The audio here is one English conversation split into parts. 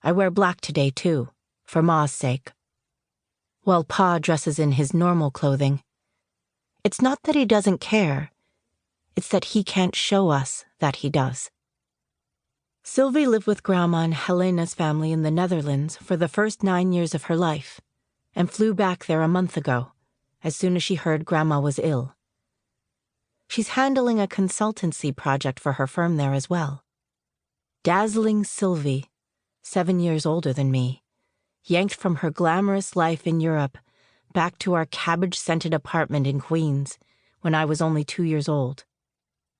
I wear black today, too, for Ma's sake. While Pa dresses in his normal clothing. It's not that he doesn't care. It's that he can't show us that he does. Sylvie lived with Grandma and Helena's family in the Netherlands for the first 9 years of her life, and flew back there a month ago, as soon as she heard Grandma was ill. She's handling a consultancy project for her firm there as well. Dazzling Sylvie, 7 years older than me, yanked from her glamorous life in Europe back to our cabbage-scented apartment in Queens when I was only 2 years old.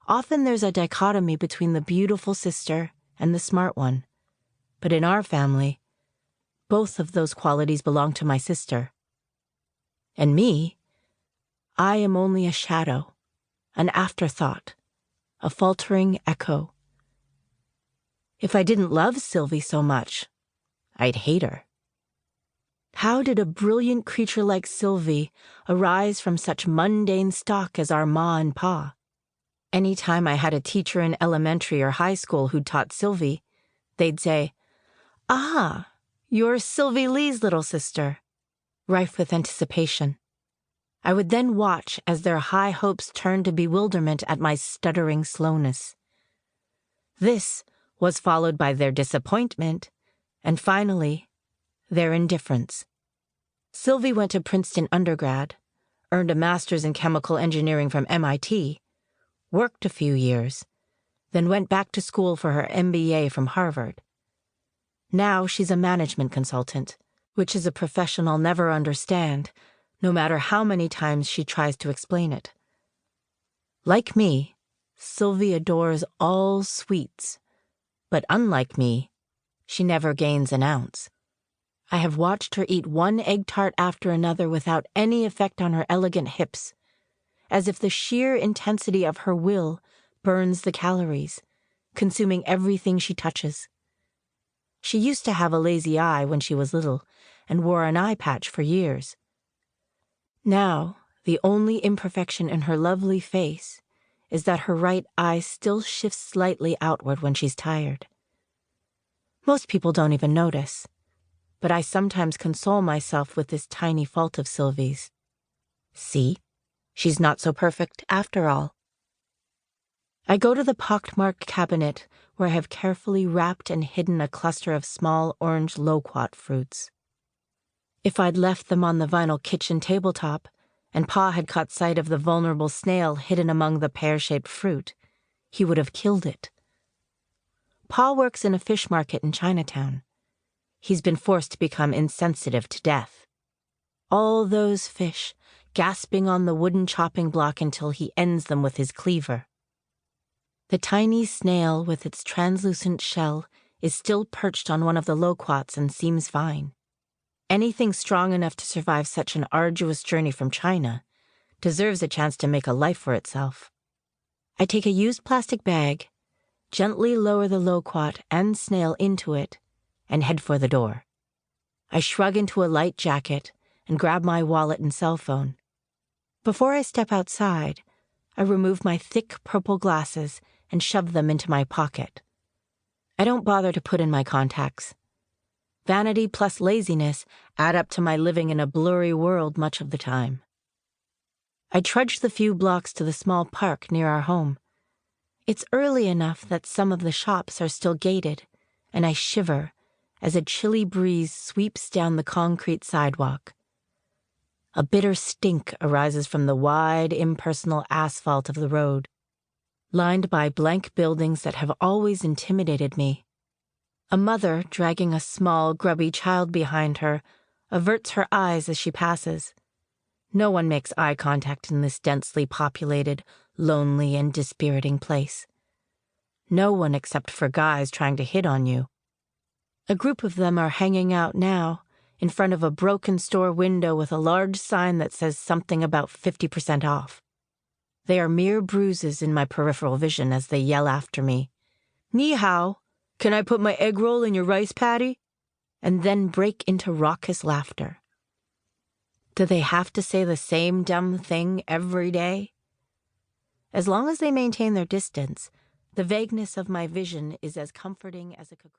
Often there's a dichotomy between the beautiful sister and the smart one, but in our family, both of those qualities belong to my sister. And me, I am only a shadow, an afterthought, a faltering echo. If I didn't love Sylvie so much, I'd hate her. How did a brilliant creature like Sylvie arise from such mundane stock as our Ma and Pa? Any time I had a teacher in elementary or high school who taught Sylvie, they'd say, "Ah, you're Sylvie Lee's little sister," rife with anticipation. I would then watch as their high hopes turned to bewilderment at my stuttering slowness. This was followed by their disappointment, and finally, their indifference. Sylvie went to Princeton undergrad, earned a master's in chemical engineering from MIT, worked a few years, then went back to school for her MBA from Harvard. Now she's a management consultant, which is a profession I'll never understand, no matter how many times she tries to explain it. Like me, Sylvie adores all sweets, but unlike me, she never gains an ounce. I have watched her eat one egg tart after another without any effect on her elegant hips, as if the sheer intensity of her will burns the calories, consuming everything she touches. She used to have a lazy eye when she was little and wore an eye patch for years. Now, the only imperfection in her lovely face is that her right eye still shifts slightly outward when she's tired. Most people don't even notice, but I sometimes console myself with this tiny fault of Sylvie's. See? She's not so perfect after all. I go to the pockmarked cabinet where I have carefully wrapped and hidden a cluster of small orange loquat fruits. If I'd left them on the vinyl kitchen tabletop, and Pa had caught sight of the vulnerable snail hidden among the pear-shaped fruit, he would have killed it. Pa works in a fish market in Chinatown. He's been forced to become insensitive to death. All those fish, gasping on the wooden chopping block until he ends them with his cleaver. The tiny snail with its translucent shell is still perched on one of the loquats and seems fine. Anything strong enough to survive such an arduous journey from China deserves a chance to make a life for itself. I take a used plastic bag, gently lower the loquat and snail into it, and head for the door. I shrug into a light jacket and grab my wallet and cell phone. Before I step outside, I remove my thick purple glasses and shove them into my pocket. I don't bother to put in my contacts. Vanity plus laziness add up to my living in a blurry world much of the time. I trudge the few blocks to the small park near our home. It's early enough that some of the shops are still gated, and I shiver as a chilly breeze sweeps down the concrete sidewalk. A bitter stink arises from the wide, impersonal asphalt of the road, lined by blank buildings that have always intimidated me. A mother, dragging a small, grubby child behind her, averts her eyes as she passes. No one makes eye contact in this densely populated, lonely, and dispiriting place. No one except for guys trying to hit on you. A group of them are hanging out now, in front of a broken store window with a large sign that says something about 50% off. They are mere bruises in my peripheral vision as they yell after me, "Ni hao, can I put my egg roll in your rice patty?" and then break into raucous laughter. Do they have to say the same dumb thing every day? As long as they maintain their distance, the vagueness of my vision is as comforting as a cocoon.